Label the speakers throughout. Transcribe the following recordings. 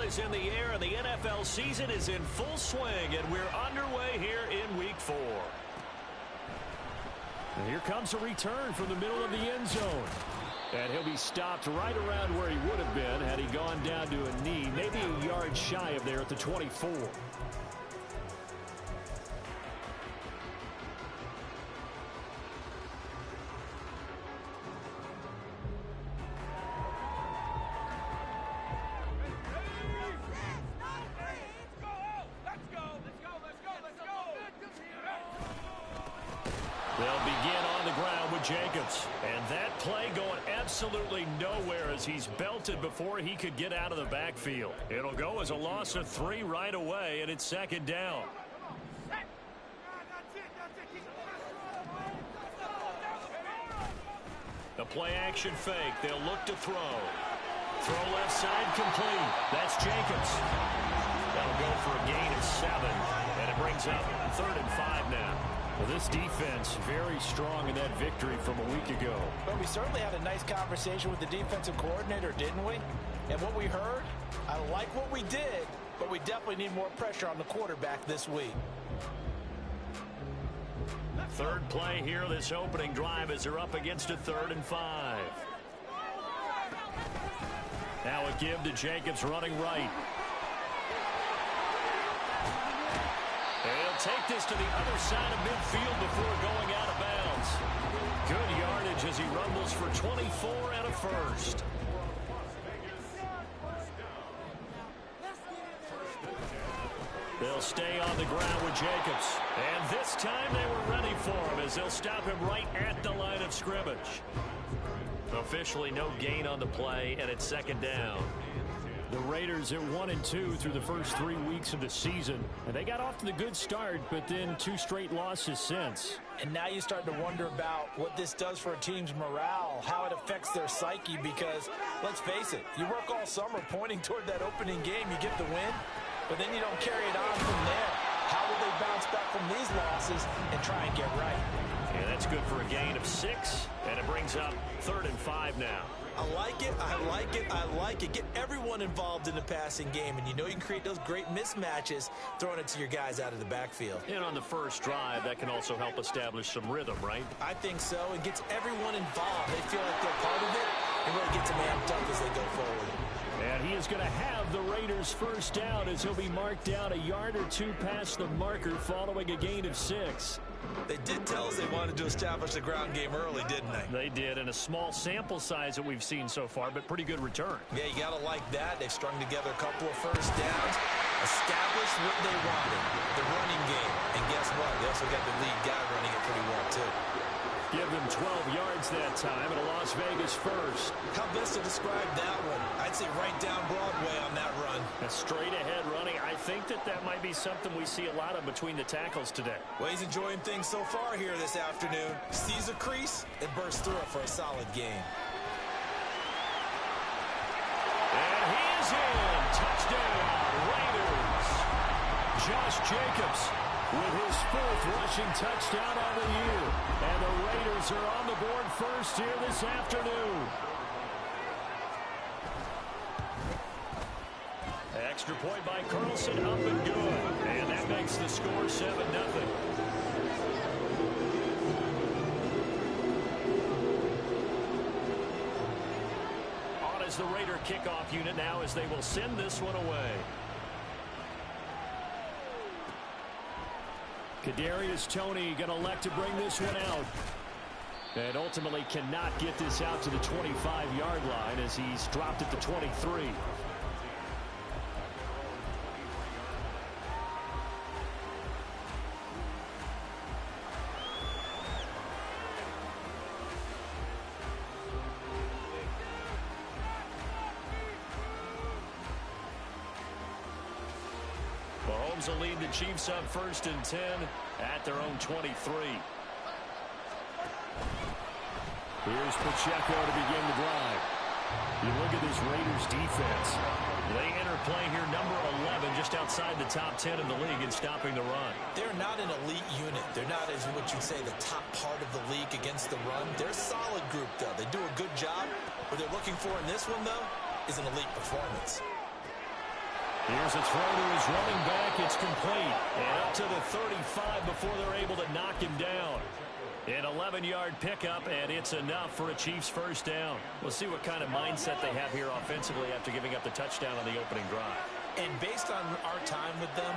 Speaker 1: is in the air, and the NFL season is in full swing, and we're underway here in Week 4.
Speaker 2: And here comes a return from the middle of the end zone. And he'll be stopped right around where he would have been had he gone down to a knee, maybe a yard shy of there at the 24.
Speaker 1: They'll begin on the ground with Jacobs. And that play going absolutely nowhere as he's belted before he could get out of the backfield. It'll go as a loss of 3 right away, and it's second down. The play action fake. They'll look to throw. Throw left side complete. That's Jacobs. That'll go for a gain of 7. And it brings up 3rd and 5 now.
Speaker 2: Well, this defense very strong in that victory from a week ago.
Speaker 3: But we certainly had a nice conversation with the defensive coordinator, didn't we? And what we heard, I like what we did, but we definitely need more pressure on the quarterback this week.
Speaker 1: Third play here, this opening drive, as they're up against a 3rd and 5. Now a give to Jacobs running right. He'll take this to the other side of midfield before going out of bounds. Good yardage as he rumbles for 24 and a first. They'll stay on the ground with Jacobs. And this time they were ready for him as they'll stop him right at the line of scrimmage. Officially no gain on the play, and it's second down.
Speaker 2: The Raiders are 1-2 through the first 3 weeks of the season. And they got off to the good start, but then 2 straight losses since.
Speaker 3: And now you start to wonder about what this does for a team's morale, how it affects their psyche, because, let's face it, you work all summer pointing toward that opening game, you get the win, but then you don't carry it on from there. How will they bounce back from these losses and try and get right?
Speaker 1: And that's good for a gain of 6, and it brings up 3rd and 5 now.
Speaker 3: I like it, I like it, I like it. Get everyone involved in the passing game, and you know you can create those great mismatches throwing it to your guys out of the backfield.
Speaker 1: And on the first drive, that can also help establish some rhythm, right?
Speaker 3: I think so. It gets everyone involved. They feel like they're part of it and really gets them amped up as they go forward.
Speaker 2: And he is going to have the Raiders first down as he'll be marked down a yard or 2 past the marker following a gain of 6.
Speaker 3: They did tell us they wanted to establish the ground game early, didn't they?
Speaker 1: They did, in a small sample size that we've seen so far, but pretty good return.
Speaker 3: Yeah, you got to like that. They've strung together a couple of first downs, established what they wanted, the running game. And guess what? They also got the lead guy running it pretty well, too.
Speaker 2: Give them 12 yards that time and a Las Vegas first.
Speaker 3: How best to describe that one? I'd say right down Broadway on that run.
Speaker 1: A straight-ahead running. I think that might be something we see a lot of between the tackles today.
Speaker 3: Well, he's enjoying things so far here this afternoon. Sees a crease and bursts through it for a solid game.
Speaker 1: And he is in. Touchdown, Raiders. Josh Jacobs with his 4th rushing touchdown on the year. And the Raiders are on the board first here this afternoon. Extra point by Carlson, up and good. And that makes the score 7-0. On as the Raider kickoff unit now as they will send this one away.
Speaker 2: Kadarius Toney going to elect to bring this one out. And ultimately cannot get this out to the 25-yard line as he's dropped at the 23.
Speaker 1: Mahomes will lead the Chiefs up 1st and 10 at their own 23.
Speaker 2: Here's Pacheco to begin the drive. You look at this Raiders defense.
Speaker 1: They enter play here number 11, just outside the top 10 in the league in stopping the run.
Speaker 3: They're not an elite unit. They're not, as what you'd say, the top part of the league against the run. They're a solid group, though. They do a good job. What they're looking for in this one, though, is an elite performance.
Speaker 2: Here's a throw to his running back. It's complete. And up to the 35 before they're able to knock him down. An 11-yard pickup, and it's enough for a Chiefs first down. We'll see what kind of mindset they have here offensively after giving up the touchdown on the opening drive.
Speaker 3: And based on our time with them,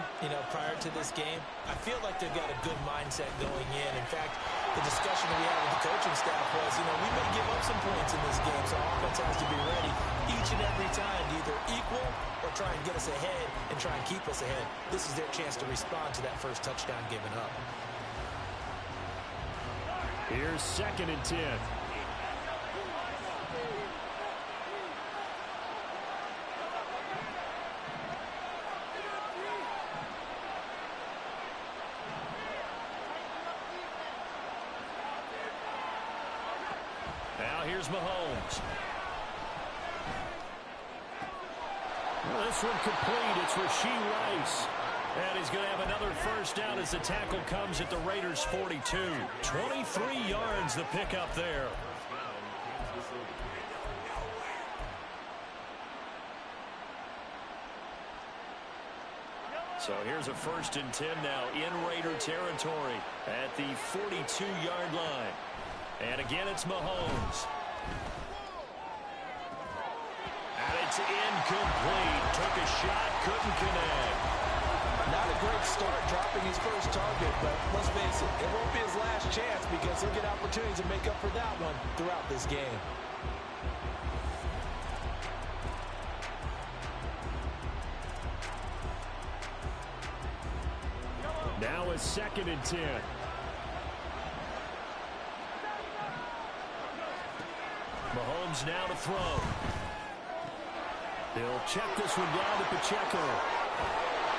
Speaker 3: prior to this game, I feel like they've got a good mindset going in. In fact, the discussion that we had with the coaching staff was, we may give up some points in this game, so our offense has to be ready each and every time to either equal or try and get us ahead and try and keep us ahead. This is their chance to respond to that first touchdown given up.
Speaker 2: Here's 2nd and 10. Now here's Mahomes. Well, this one complete. It's Rashee Rice. And he's going to have another first down as the tackle comes at the Raiders' 42. 23 yards the pickup there. So here's a 1st and 10 now in Raider territory at the 42-yard line. And again, it's Mahomes. And it's incomplete. Took a shot, couldn't connect.
Speaker 3: Not a great start dropping his first target, but let's face it, it won't be his last chance because he'll get opportunities to make up for that one throughout this game.
Speaker 2: Now it's 2nd and 10. Mahomes now to throw. He'll check this one down to Pacheco.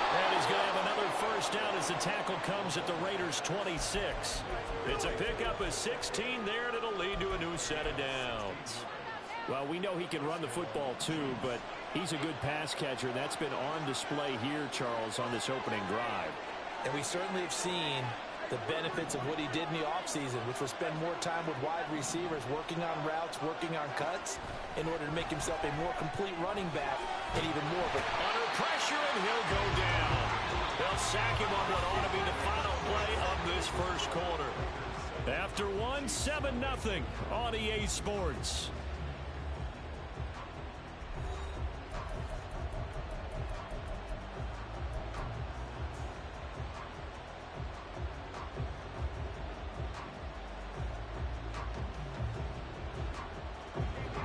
Speaker 2: And he's going to have another first down as the tackle comes at the Raiders' 26. It's a pickup of 16 there, and it'll lead to a new set of downs. Well, we know he can run the football too, but he's a good pass catcher. That's been on display here, Charles, on this opening drive.
Speaker 3: And we certainly have seen the benefits of what he did in the offseason, which was spend more time with wide receivers, working on routes, working on cuts, in order to make himself a more complete running back and even more of a...
Speaker 2: Under pressure, and he'll go down. They'll sack him on what ought to be the final play of this first quarter. After 7-0 on EA Sports.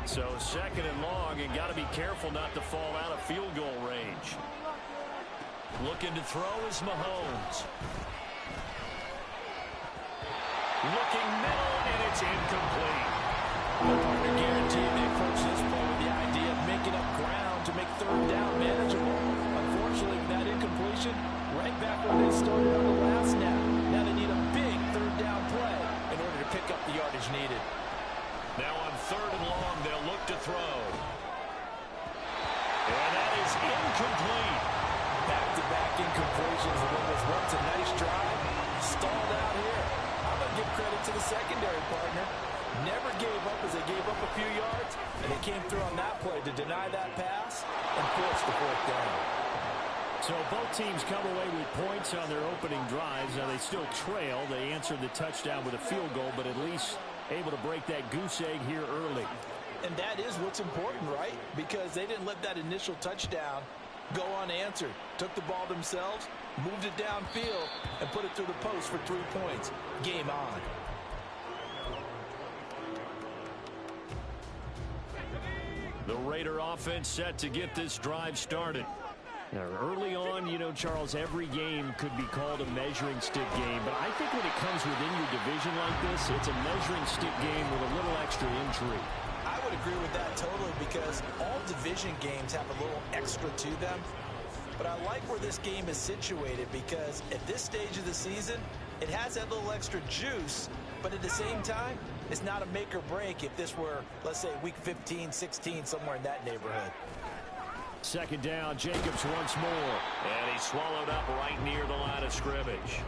Speaker 2: So 2nd and long, and got to be careful not to fall out of field goal range. Looking to throw is Mahomes. Looking middle, and it's incomplete.
Speaker 3: I guarantee they approach this play with the idea of making up ground to make 3rd down manageable. Unfortunately, that incompletion, right back where they started on the last snap. Now they need a big 3rd down play in order to pick up the yardage needed.
Speaker 2: Now on 3rd and long, they'll look to throw. And that is incomplete.
Speaker 3: Back-to-back incompletions, and what was once a nice drive, stalled out here. I'm going to give credit to the secondary partner. Never gave up as they gave up a few yards, and they came through on that play to deny that pass and force the 4th down.
Speaker 2: So both teams come away with points on their opening drives. Now they still trail. They answered the touchdown with a field goal, but at least able to break that goose egg here early.
Speaker 3: And that is what's important, right? Because they didn't let that initial touchdown go unanswered. Took the ball themselves, moved it downfield, and put it through the post for 3 points. Game on.
Speaker 2: The Raider offense set to get this drive started. Now, early on, Charles, every game could be called a measuring stick game. But I think when it comes within your division like this, it's a measuring stick game with a little extra intrigue.
Speaker 3: I would agree with that totally because all division games have a little extra to them. But I like where this game is situated because at this stage of the season, it has that little extra juice. But at the same time, it's not a make or break if this were, let's say, week 15, 16, somewhere in that neighborhood.
Speaker 2: 2nd down, Jacobs once more. And he's swallowed up right near the line of scrimmage.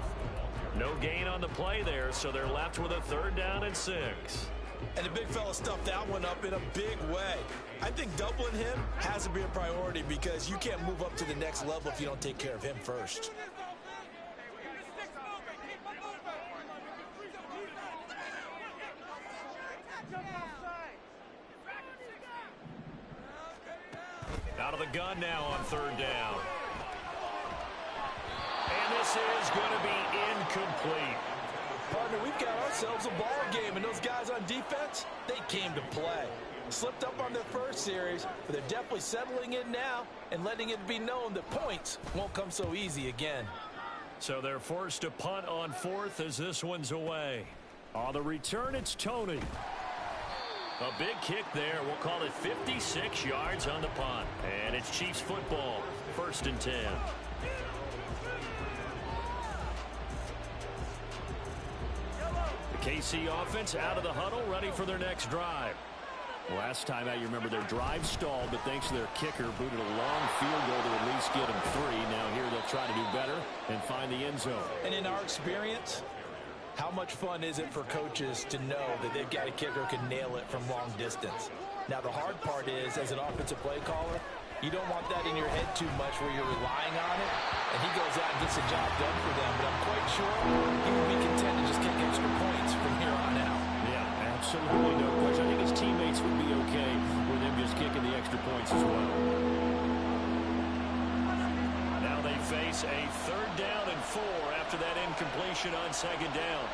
Speaker 2: No gain on the play there, so they're left with a 3rd down and 6.
Speaker 3: And the big fella stuffed that one up in a big way. I think doubling him has to be a priority because you can't move up to the next level if you don't take care of him first.
Speaker 2: Out of the gun now on third down. And this is going to be incomplete.
Speaker 3: Partner, we've got ourselves a ball game, and those guys on defense, they came to play. Slipped up on their first series, but they're definitely settling in now and letting it be known that points won't come so easy again.
Speaker 2: So they're forced to punt on fourth as this one's away. On the return, it's Tony. A big kick there. We'll call it 56 yards on the punt. And it's Chiefs football, 1st and 10. The KC offense out of the huddle, ready for their next drive. Last time out, you remember their drive stalled, but thanks to their kicker, booted a long field goal to at least get them 3. Now here they'll try to do better and find the end zone.
Speaker 3: And in our experience, how much fun is it for coaches to know that they've got a kicker who can nail it from long distance? Now, the hard part is, as an offensive play caller, you don't want that in your head too much where you're relying on it, and he goes out and gets the job done for them. But I'm quite sure he would be content to just kick extra points from here on out.
Speaker 2: Yeah, absolutely no question. I think his teammates would be okay with him just kicking the extra points as well. Now they face a 3rd down and 4 after that incompletion on 2nd down.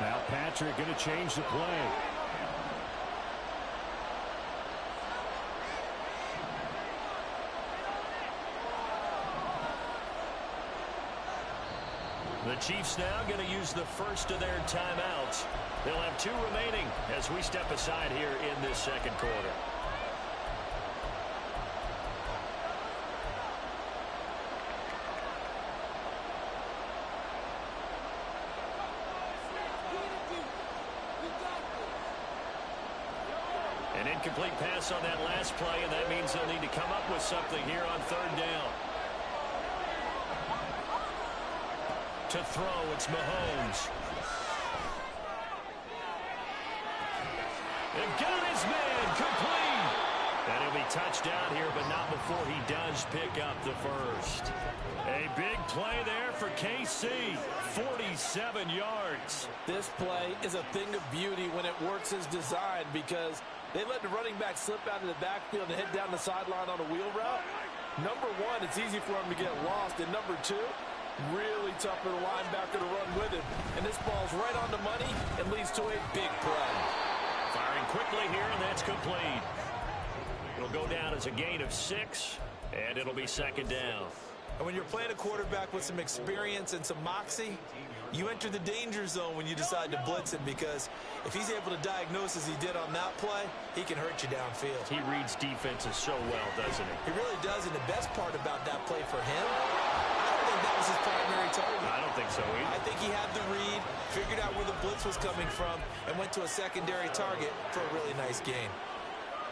Speaker 2: Now Patrick going to change the play. The Chiefs now going to use the first of their timeouts. They'll have 2 remaining as we step aside here in this 2nd quarter. An incomplete pass on that last play, and that means they'll need to come up with something here on 3rd down. To throw, it's Mahomes. They've got his man complete. And he'll be touchdown here, but not before he does pick up the first. A big play there for KC. 47 yards.
Speaker 3: This play is a thing of beauty when it works as designed because they let the running back slip out of the backfield and head down the sideline on a wheel route. Number one, it's easy for him to get lost. And number two, really tough for the linebacker to run with him. And this ball's right on the money and leads to a big play.
Speaker 2: Firing quickly here, and that's complete. It'll go down as a gain of 6, and it'll be 2nd down.
Speaker 3: And when you're playing a quarterback with some experience and some moxie, you enter the danger zone when you decide to blitz him, because if he's able to diagnose as he did on that play, he can hurt you downfield.
Speaker 2: He reads defenses so well, doesn't he?
Speaker 3: He really does, and the best part about that play for him, I don't think that was his primary target.
Speaker 2: I don't think so either. I
Speaker 3: think he had the read, figured out where the blitz was coming from, and went to a secondary target for a really nice gain.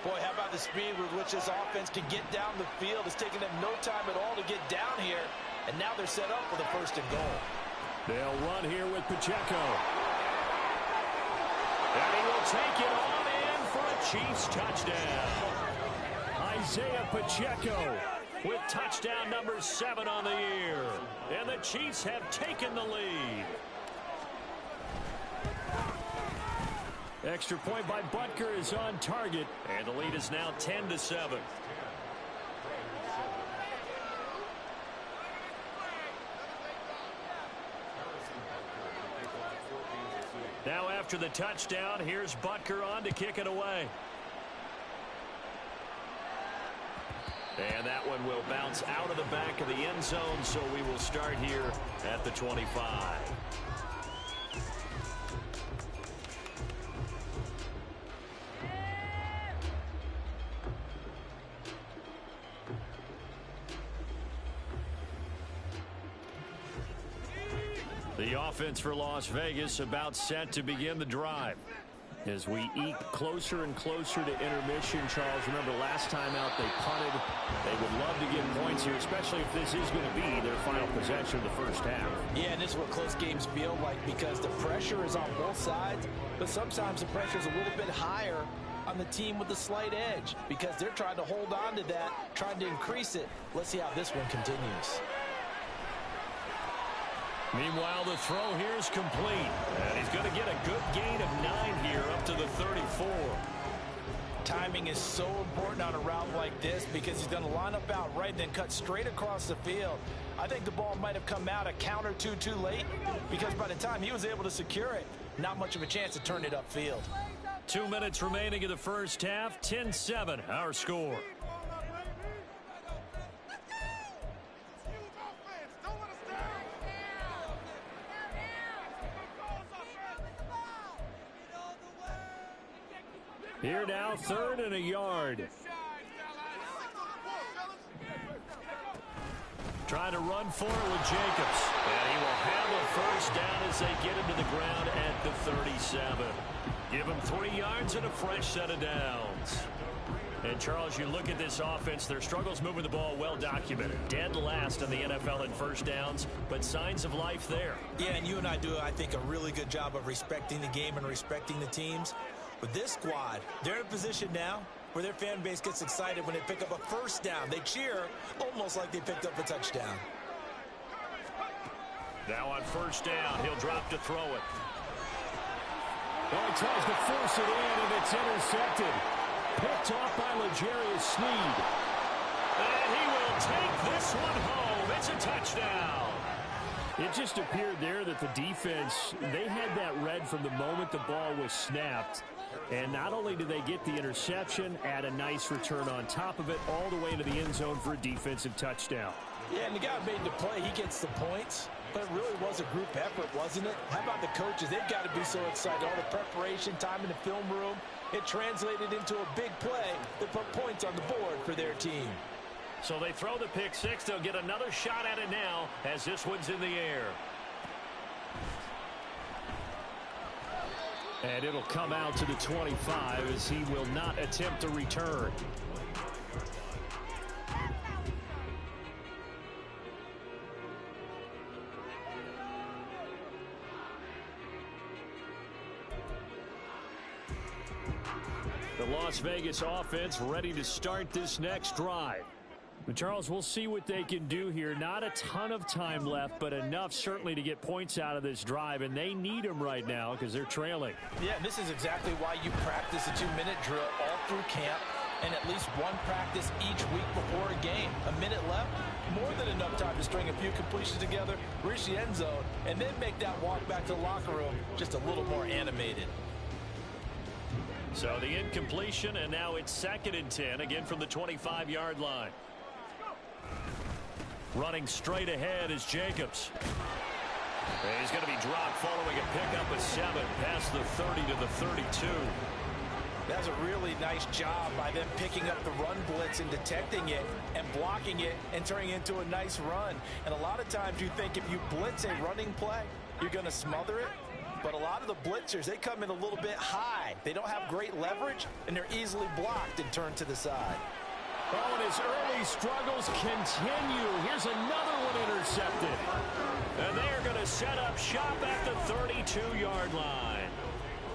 Speaker 3: Boy, how about the speed with which this offense can get down the field? It's taken them no time at all to get down here, and now they're set up for the 1st and goal.
Speaker 2: They'll run here with Pacheco. And he will take it on in for a Chiefs touchdown. Isaiah Pacheco with touchdown number 7 on the year. And the Chiefs have taken the lead. Extra point by Butker is on target. And the lead is now 10-7. Now after the touchdown, here's Butker on to kick it away. And that one will bounce out of the back of the end zone, so we will start here at the 25. The offense for Las Vegas about set to begin the drive. As we eke closer and closer to intermission, Charles, remember last time out they punted. They would love to get points here, especially if this is going to be their final possession of the first half.
Speaker 3: Yeah, and this is what close games feel like because the pressure is on both sides, but sometimes the pressure is a little bit higher on the team with the slight edge because they're trying to hold on to that, trying to increase it. Let's see how this one continues.
Speaker 2: Meanwhile, the throw here is complete. And he's going to get a good gain of 9 here up to the 34.
Speaker 3: Timing is so important on a route like this because he's going to line up out right and then cut straight across the field. I think the ball might have come out a count or two too late because by the time he was able to secure it, not much of a chance to turn it upfield.
Speaker 2: 2 minutes remaining in the first half. 10-7, our score. Here now, 3rd and a yard. Trying to run for it with Jacobs. And he will have a first down as they get into the ground at the 37. Give him 3 yards and a fresh set of downs. And, Charles, you look at this offense, their struggles moving the ball well documented. Dead last in the NFL in first downs, but signs of life there.
Speaker 3: Yeah, and you and I do, I think, a really good job of respecting the game and respecting the teams. But this squad, they're in a position now where their fan base gets excited when they pick up a first down. They cheer almost like they picked up a touchdown.
Speaker 2: Now on first down, he'll drop to throw it.
Speaker 1: Well, he tries to force it in, and it's intercepted. Picked off by L'Jarius Sneed.
Speaker 2: And he will take this one home. It's a touchdown.
Speaker 1: It just appeared there that the defense, they had that read from the moment the ball was snapped. And not only did they get the interception, add a nice return on top of it, all the way into the end zone for a defensive touchdown.
Speaker 3: Yeah, and the guy made the play. He gets the points. But it really was a group effort, wasn't it? How about the coaches? They've got to be so excited. All the preparation, time in the film room, it translated into a big play that put points on the board for their team.
Speaker 2: So they throw the pick six. They'll get another shot at it now as this one's in the air.
Speaker 1: And it'll come out to the 25 as he will not attempt to return. The Las Vegas offense ready to start this next drive. But Charles, we'll see what they can do here. Not a ton of time left, but enough certainly to get points out of this drive, and they need them right now because they're trailing.
Speaker 3: Yeah, this is exactly why you practice a 2-minute drill all through camp and at least one practice each week before a game. A minute left, more than enough time to string a few completions together, reach the end zone, and then make that walk back to the locker room just a little more animated.
Speaker 2: So the incompletion, and now it's 2nd and 10, again from the 25-yard line. Running straight ahead is Jacobs. And he's going to be dropped following a pickup of 7 past the 30 to the 32.
Speaker 3: That's a really nice job by them picking up the run blitz and detecting it and blocking it and turning it into a nice run. And a lot of times you think if you blitz a running play, you're going to smother it. But a lot of the blitzers, they come in a little bit high. They don't have great leverage, and they're easily blocked and turned to the side.
Speaker 1: Oh, and his early struggles continue. Here's another one intercepted.
Speaker 2: And they are going to set up shop at the 32-yard line.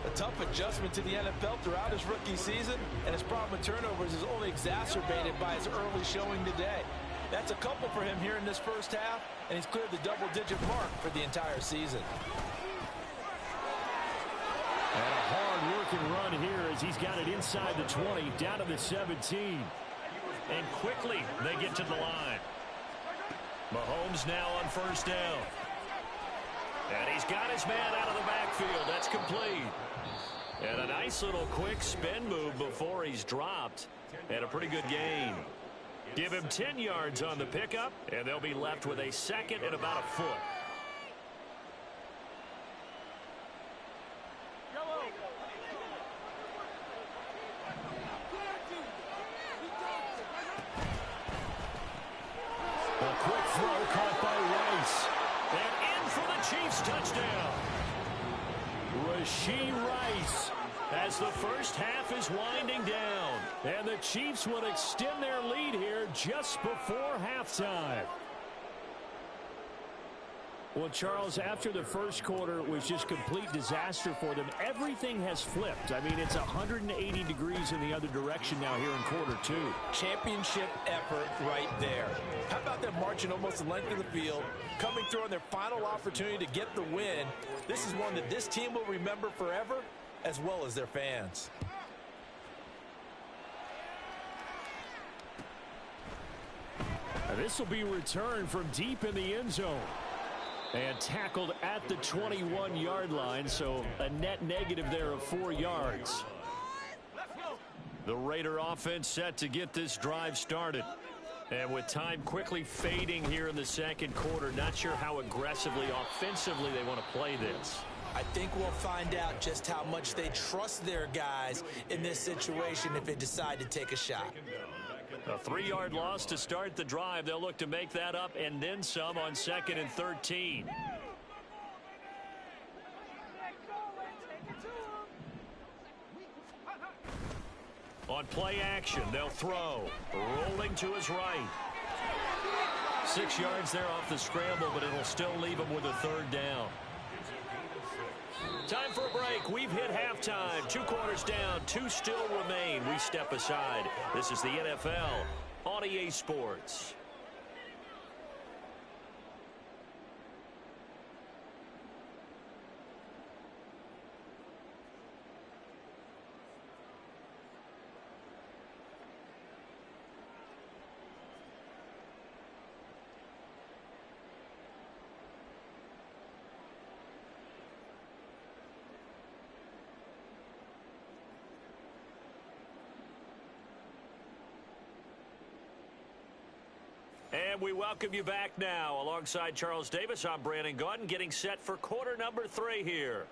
Speaker 3: A tough adjustment to the NFL throughout his rookie season, and his problem with turnovers is only exacerbated by his early showing today. That's a couple for him here in this first half, and he's cleared the double-digit mark for the entire season.
Speaker 1: And a hard-working run here as he's got it inside the 20, down to the 17.
Speaker 2: And quickly they get to the line. Mahomes now on first down. And he's got his man out of the backfield. That's complete. And a nice little quick spin move before he's dropped. And a pretty good gain. Give him 10 yards on the pickup, and they'll be left with a 2nd and about a foot.
Speaker 1: A quick throw caught by Rice.
Speaker 2: And in for the Chiefs touchdown.
Speaker 1: Rashee Rice
Speaker 2: as the first half is winding down.
Speaker 1: And the Chiefs will extend their lead here just before halftime. Well, Charles, after the first quarter was just complete disaster for them, everything has flipped. I mean, it's 180 degrees in the other direction now here in quarter two.
Speaker 3: Championship effort right there. How about them marching almost the length of the field, coming through on their final opportunity to get the win? This is one that this team will remember forever, as well as their fans.
Speaker 1: This will be returned from deep in the end zone. And tackled at the 21-yard line, so a net negative there of 4 yards.
Speaker 2: The Raider offense set to get this drive started. And with time quickly fading here in the second quarter, not sure how aggressively, offensively they want to play this.
Speaker 3: I think we'll find out just how much they trust their guys in this situation if they decide to take a shot.
Speaker 2: A 3-yard loss to start the drive. They'll look to make that up and then some on 2nd and 13. On play action, they'll throw. Rolling to his right. 6 yards there off the scramble, but it'll still leave him with a 3rd down. Time for a break. We've hit halftime. 2 quarters down. 2 still remain. We step aside. This is the NFL on EA Sports. And we welcome you back now. Alongside Charles Davis, I'm Brandon Gaudin, getting set for quarter number 3 here.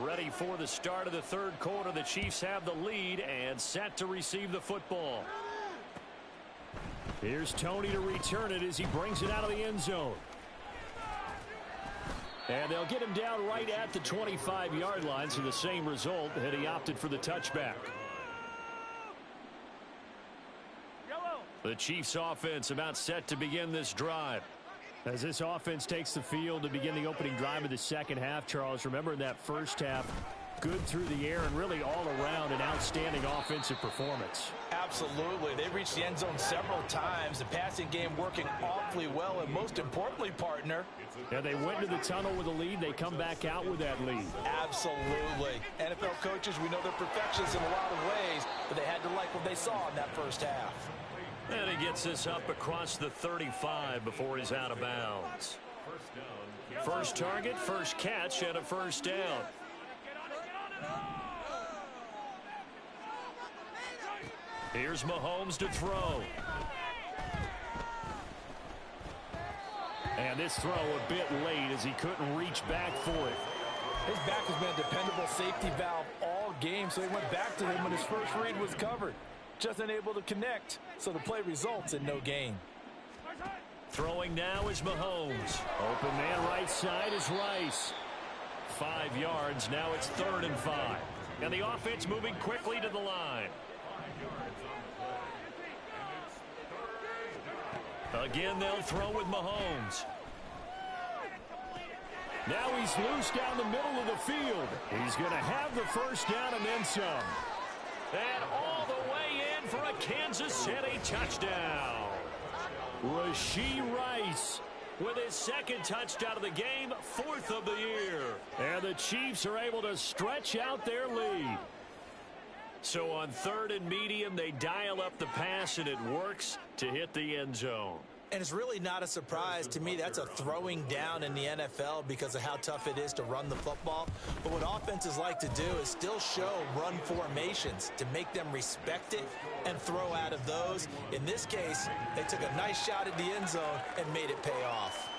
Speaker 2: Ready for the start of the 3rd quarter. The Chiefs have the lead and set to receive the football.
Speaker 1: Here's Tony to return it as he brings it out of the end zone. And they'll get him down right at the 25-yard line, so the same result, and he opted for the touchback.
Speaker 2: The Chiefs offense about set to begin this drive.
Speaker 1: As this offense takes the field to begin the opening drive of the second half, Charles, remember in that first half, good through the air and really all around an outstanding offensive performance.
Speaker 3: Absolutely. They reached the end zone several times. The passing game working awfully well, and most importantly, partner.
Speaker 1: Yeah, they went to the tunnel with a lead. They come back out with that lead.
Speaker 3: Absolutely. NFL coaches, we know they're perfectionists in a lot of ways, but they had to like what they saw in that first half.
Speaker 2: And he gets this up across the 35 before he's out of bounds. First target, first catch, and a first down. Here's Mahomes to throw.
Speaker 1: And this throw a bit late as he couldn't reach back for it.
Speaker 3: His back has been a dependable safety valve all game, so he went back to him when his first read was covered. Just unable to connect, so the play results in no gain.
Speaker 2: Throwing now is Mahomes.
Speaker 1: Open man right side is Rice.
Speaker 2: 5 yards, now it's 3rd and 5. And the offense moving quickly to the line. Again, they'll throw with Mahomes.
Speaker 1: Now he's loose down the middle of the field. He's going to have the first down and then some.
Speaker 2: And all the way in for a Kansas City touchdown.
Speaker 1: Rashee Rice
Speaker 2: with his 2nd touchdown of the game, 4th of the year.
Speaker 1: And the Chiefs are able to stretch out their lead.
Speaker 2: So on 3rd and medium, they dial up the pass, and it works to hit the end zone.
Speaker 3: And it's really not a surprise to me. That's a throwing down in the NFL because of how tough it is to run the football. But what offenses like to do is still show run formations to make them respect it and throw out of those. In this case, they took a nice shot at the end zone and made it pay off.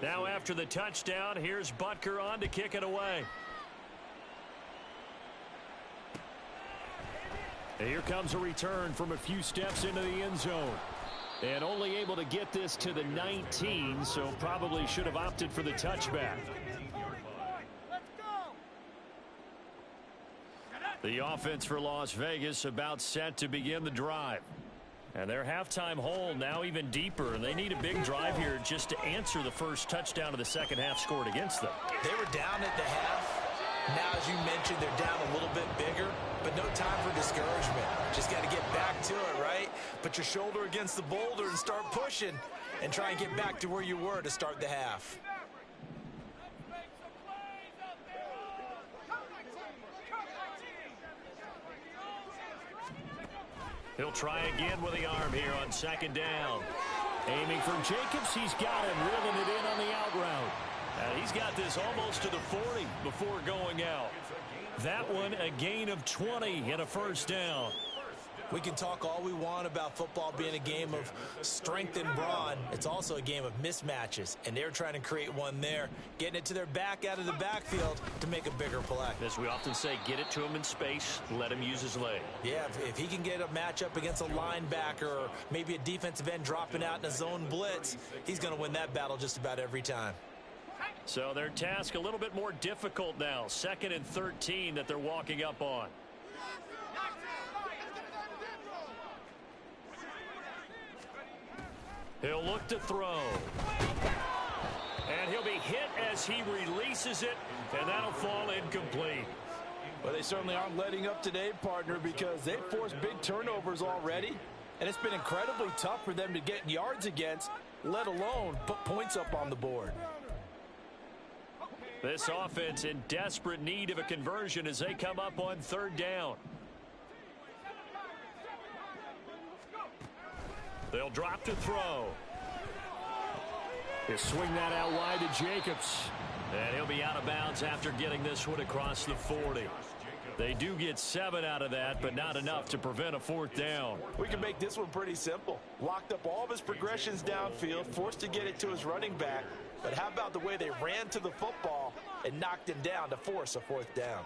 Speaker 2: Now after the touchdown, here's Butker on to kick it away. And here comes a return from a few steps into the end zone. And only able to get this to the 19, so probably should have opted for the touchback. The offense for Las Vegas about set to begin the drive. And their halftime hole now even deeper. And they need a big drive here just to answer the first touchdown of the second half scored against them.
Speaker 3: They were down at the half. Now, as you mentioned, they're down a little bit bigger, but no time for discouragement. Just got to get back to it, right? Put your shoulder against the boulder and start pushing and try and get back to where you were to start the half.
Speaker 2: He'll try again with the arm here on second down. Aiming for Jacobs. He's got him, reeling it in on the out route. He's got this almost to the 40 before going out. That one a gain of 20 and a first down.
Speaker 3: We can talk all we want about football being a game of strength and brawn. It's also a game of mismatches, and they're trying to create one there, getting it to their back out of the backfield to make a bigger play.
Speaker 2: As we often say, get it to him in space, let him use his leg.
Speaker 3: Yeah, if he can get a matchup against a linebacker or maybe a defensive end dropping out in a zone blitz, he's going to win that battle just about every time.
Speaker 2: So their task a little bit more difficult now. 2nd and 13 that they're walking up on. He'll look to throw. And he'll be hit as he releases it, and that'll fall incomplete.
Speaker 3: Well, they certainly aren't letting up today, partner, because they've forced big turnovers already, and it's been incredibly tough for them to get yards against, let alone put points up on the board.
Speaker 2: This offense in desperate need of a conversion as they come up on 3rd down. They'll drop to throw. He'll swing that out wide to Jacobs. And he'll be out of bounds after getting this one across the 40. They do get 7 out of that, but not enough to prevent a 4th down.
Speaker 3: We can make this one pretty simple. Locked up all of his progressions downfield, forced to get it to his running back. But how about the way they ran to the football and knocked him down to force a 4th down?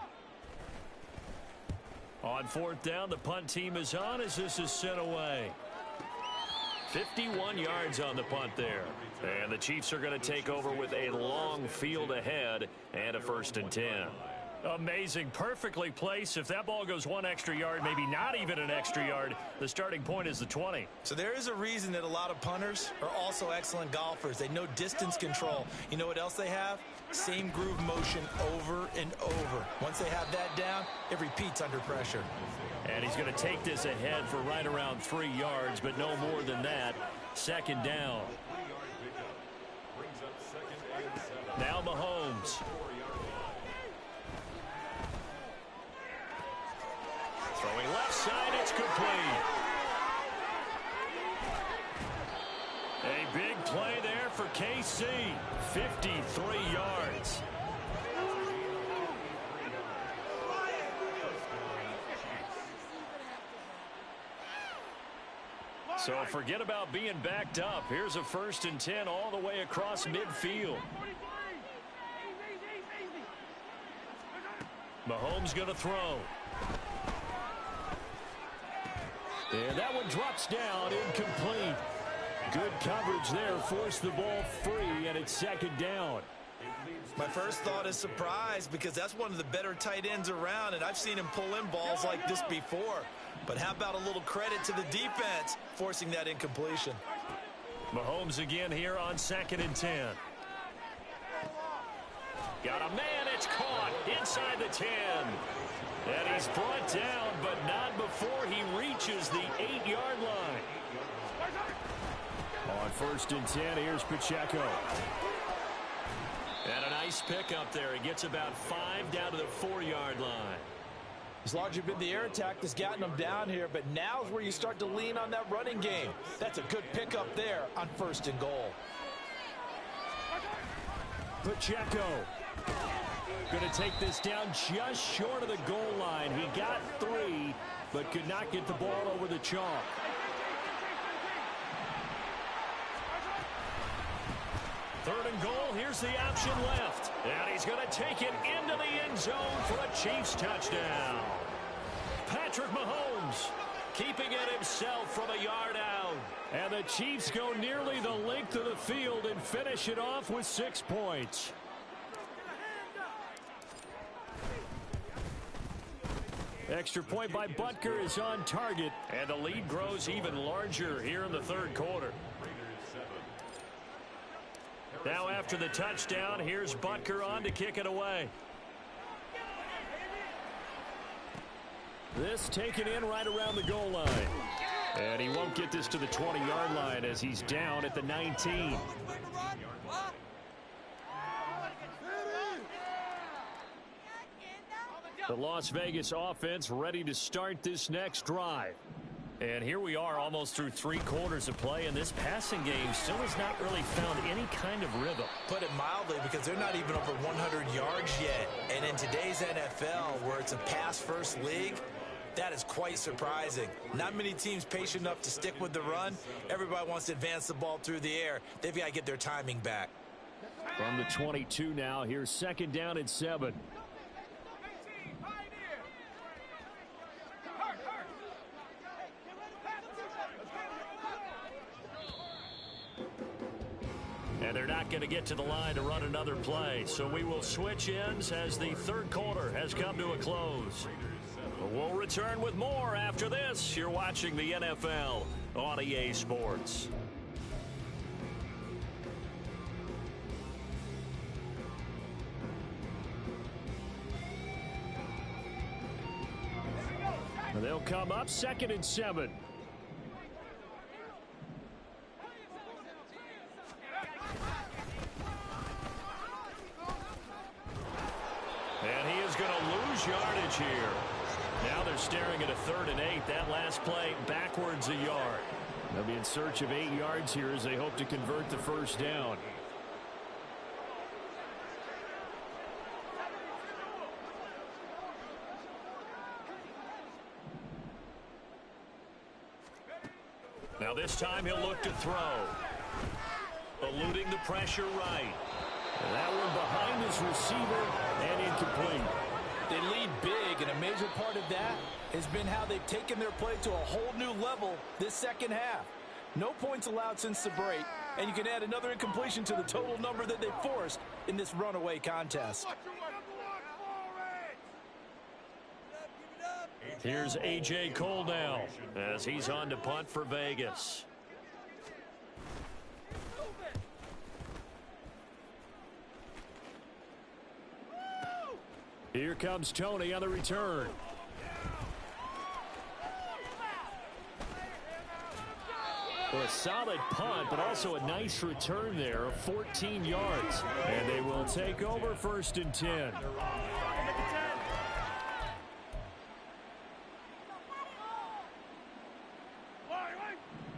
Speaker 2: On 4th down, the punt team is on as this is sent away. 51 yards on the punt there. And the Chiefs are going to take over with a long field ahead and a 1st and 10. Amazing. Perfectly placed. If that ball goes 1 extra yard, maybe not even an extra yard, the starting point is the 20.
Speaker 3: So there is a reason that a lot of punters are also excellent golfers. They know distance control. You know what else they have? Same groove motion over and over. Once they have that down, it repeats under pressure.
Speaker 2: And he's going to take this ahead for right around 3 yards, but no more than that. 2nd down. Now Mahomes. Throwing left side, it's complete. A big play there for KC. 53 yards. So forget about being backed up. Here's a 1st and 10 all the way across midfield. Mahomes going to throw. And that one drops down, incomplete. Good coverage there, forced the ball free, and it's 2nd down.
Speaker 3: My first thought is surprise, because that's one of the better tight ends around, and I've seen him pull in balls like this before. But how about a little credit to the defense forcing that incompletion?
Speaker 2: Mahomes again here on 2nd and 10. Got a man, it's caught inside the 10. And he's brought down, but not before he reaches the 8-yard line. On 1st and 10, here's Pacheco. And a nice pickup there. He gets about 5 down to the 4-yard line.
Speaker 3: It's largely been the air attack that's gotten them down here, but now is where you start to lean on that running game. That's a good pickup there on 1st and goal.
Speaker 2: Pacheco going to take this down just short of the goal line. He got 3, but could not get the ball over the chalk. Third and goal, here's the option left. And he's going to take it into the end zone for a Chiefs touchdown. Patrick Mahomes, keeping it himself from a yard out.
Speaker 1: And the Chiefs go nearly the length of the field and finish it off with 6 points. Extra point by Butker is on target.
Speaker 2: And the lead grows even larger here in the third quarter. Now after the touchdown, here's Butker on to kick it away.
Speaker 1: This taken in right around the goal line. And he won't get this to the 20-yard line as he's down at the 19. The Las Vegas offense ready to start this next drive.
Speaker 2: And here we are almost through 3 quarters of play, and this passing game still has not really found any kind of rhythm.
Speaker 3: Put it mildly, because they're not even over 100 yards yet. And in today's NFL, where it's a pass-first league, that is quite surprising. Not many teams patient enough to stick with the run. Everybody wants to advance the ball through the air. They've got to get their timing back.
Speaker 1: From the 22 now, here's 2nd down and 7.
Speaker 2: And they're not going to get to the line to run another play. So we will switch ends as the third quarter has come to a close. We'll return with more after this. You're watching the NFL on EA Sports.
Speaker 1: They'll come up 2nd and 7.
Speaker 2: And he is going to lose yardage here. Now they're staring at a 3rd and 8. That last play backwards a yard.
Speaker 1: They'll be in search of 8 yards here as they hope to convert the first down.
Speaker 2: Now this time he'll look to throw. Eluding the pressure right.
Speaker 1: And that one behind his receiver and incomplete.
Speaker 3: They lead big, and a major part of that has been how they've taken their play to a whole new level this second half. No points allowed since the break, and you can add another incompletion to the total number that they forced in this runaway contest.
Speaker 2: Here's A.J. Cole now as he's on to punt for Vegas.
Speaker 1: Here comes Tony on the return. Well, a solid punt, but also a nice return there of 14 yards. And they will take over 1st and 10.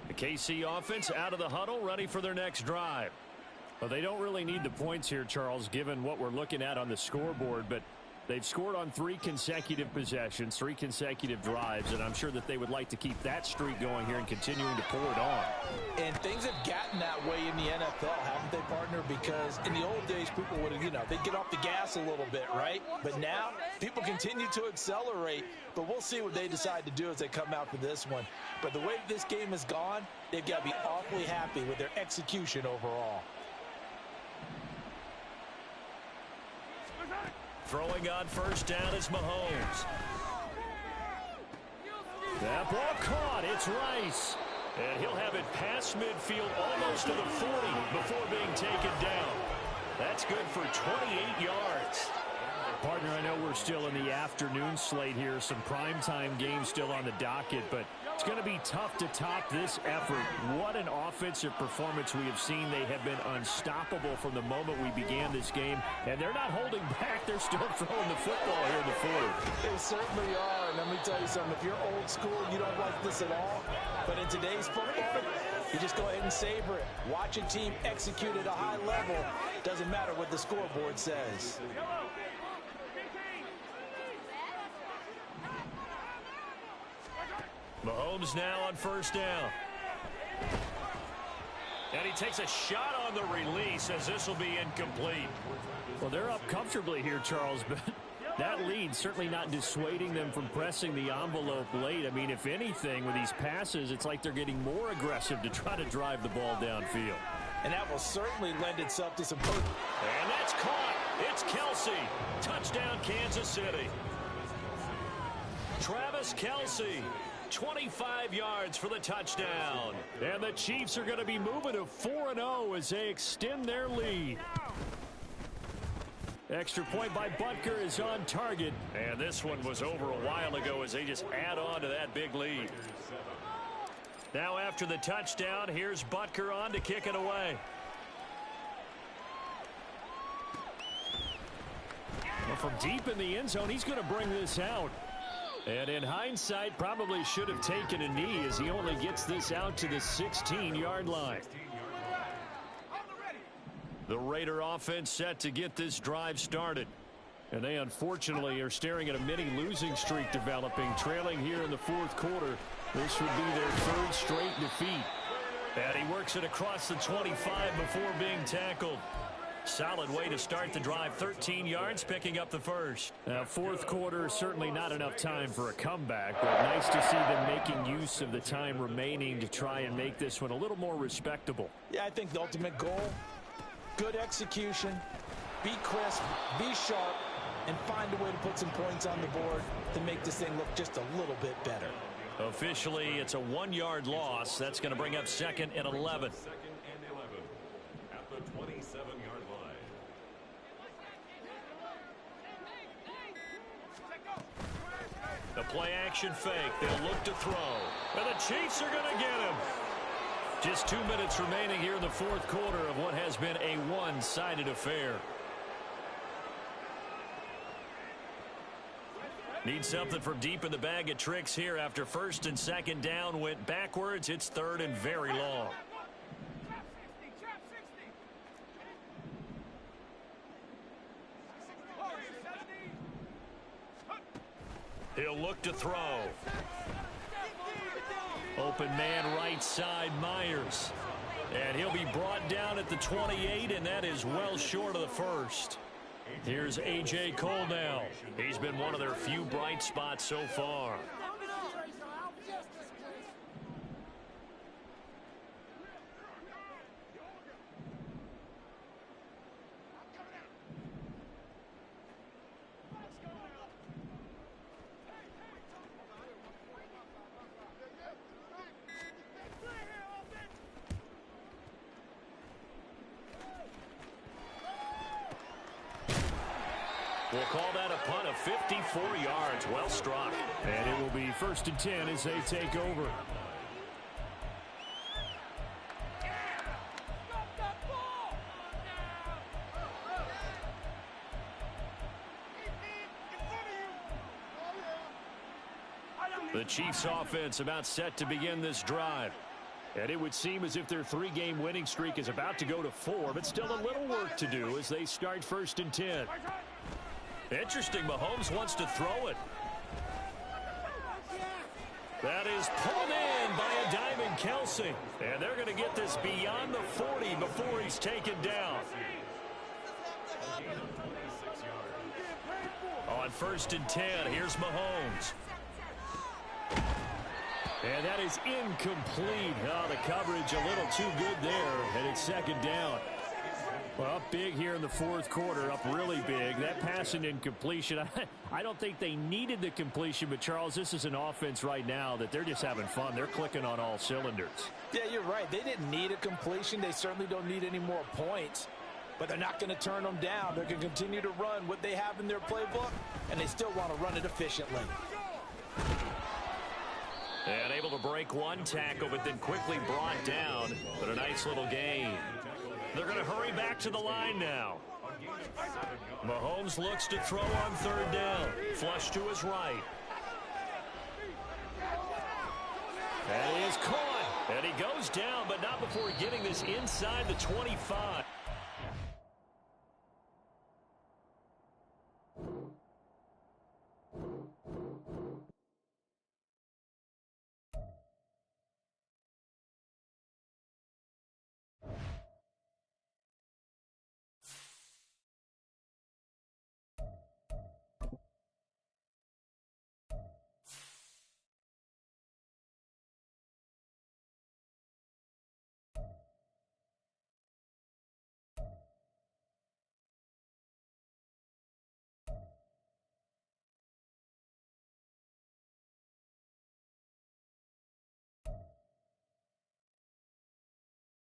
Speaker 1: The KC offense out of the huddle, ready for their next drive. Well, they don't really need the points here, Charles, given what we're looking at on the scoreboard, but they've scored on 3 consecutive possessions, 3 consecutive drives, and I'm sure that they would like to keep that streak going here and continuing to pour it on.
Speaker 3: And things have gotten that way in the NFL, haven't they, partner? Because in the old days, people would have, they'd get off the gas a little bit, right? But now, people continue to accelerate, but we'll see what they decide to do as they come out for this one. But the way this game has gone, they've got to be awfully happy with their execution overall.
Speaker 2: Throwing on 1st down is Mahomes.
Speaker 1: That ball caught. It's Rice.
Speaker 2: And he'll have it past midfield almost to the 40 before being taken down. That's good for 28 yards.
Speaker 1: Partner, I know we're still in the afternoon slate here. Some primetime games still on the docket, but it's going to be tough to top this effort. What an offensive performance we have seen. They have been unstoppable from the moment we began this game, and they're not holding back. They're still throwing the football here in the 4th.
Speaker 3: They certainly are, and let me tell you something. If you're old school, you don't like this at all, but in today's football, you just go ahead and savor it. Watch a team execute at a high level. Doesn't matter what the scoreboard says.
Speaker 2: Mahomes now on 1st down. And he takes a shot on the release as this will be incomplete.
Speaker 1: Well, they're up comfortably here, Charles, but
Speaker 2: That lead certainly not dissuading them from pressing the envelope late. I mean, if anything, with these passes, it's like they're getting more aggressive to try to drive the ball downfield.
Speaker 3: And that will certainly lend itself to some...
Speaker 2: And that's caught. It's Kelsey. Touchdown, Kansas City. Travis Kelsey, 25 yards for the touchdown. And the Chiefs are going to be moving to 4-0 as they extend their lead. Extra point by Butker is on target. And this one was over a while ago as they just add on to that big lead. Now after the touchdown, here's Butker on to kick it away. Well, from deep in the end zone, he's going to bring this out. And in hindsight, probably should have taken a knee as he only gets this out to the 16-yard line. The Raider offense set to get this drive started. And they unfortunately are staring at a mini losing streak developing, trailing here in the fourth quarter. This would be their third straight defeat. And he works it across the 25 before being tackled. Solid way to start the drive. 13 yards, picking up the first. Now, fourth quarter, certainly not enough time for a comeback, but nice to see them making use of the time remaining to try and make this one a little more respectable.
Speaker 3: Yeah, I think the ultimate goal, good execution, be crisp, be sharp, and find a way to put some points on the board to make this thing look just a little bit better.
Speaker 2: Officially, it's a 1-yard loss. That's going to bring up 2nd and 11.
Speaker 1: At the 27-yard line.
Speaker 2: The play action fake. They'll look to throw. And the Chiefs are going to get him. Just 2 minutes remaining here in the fourth quarter of what has been a one-sided affair. Need something from deep in the bag of tricks here after 1st and 2nd down went backwards. It's 3rd and very long. He'll look to throw. Open man right side, Myers. And he'll be brought down at the 28, and that is well short of the first. Here's A.J. Cole now. He's been one of their few bright spots so far. We'll call that a punt of 54 yards. Well struck. And it will be 1st and 10 as they take over. The Chiefs offense about set to begin this drive. And it would seem as if their 3-game winning streak is about to go to 4, but still a little work to do as they start 1st and 10. Interesting, Mahomes wants to throw it. That is pulled in by a diamond Kelsey. And they're going to get this beyond the 40 before he's taken down. On 1st and 10, here's Mahomes. And that is incomplete. Oh, the coverage a little too good there, and it's 2nd down. Well, up big here in the fourth quarter, up really big. That pass and incompletion, I don't think they needed the completion, but, Charles, this is an offense right now that they're just having fun. They're clicking on all cylinders.
Speaker 3: Yeah, you're right. They didn't need a completion. They certainly don't need any more points, but they're not going to turn them down. They're going to continue to run what they have in their playbook, and they still want to run it efficiently.
Speaker 2: And able to break one tackle, but then quickly brought down. But a nice little gain. They're going to hurry back to the line now. Mahomes looks to throw on 3rd down. Flush to his right. And he is caught. And he goes down, but not before getting this inside the 25.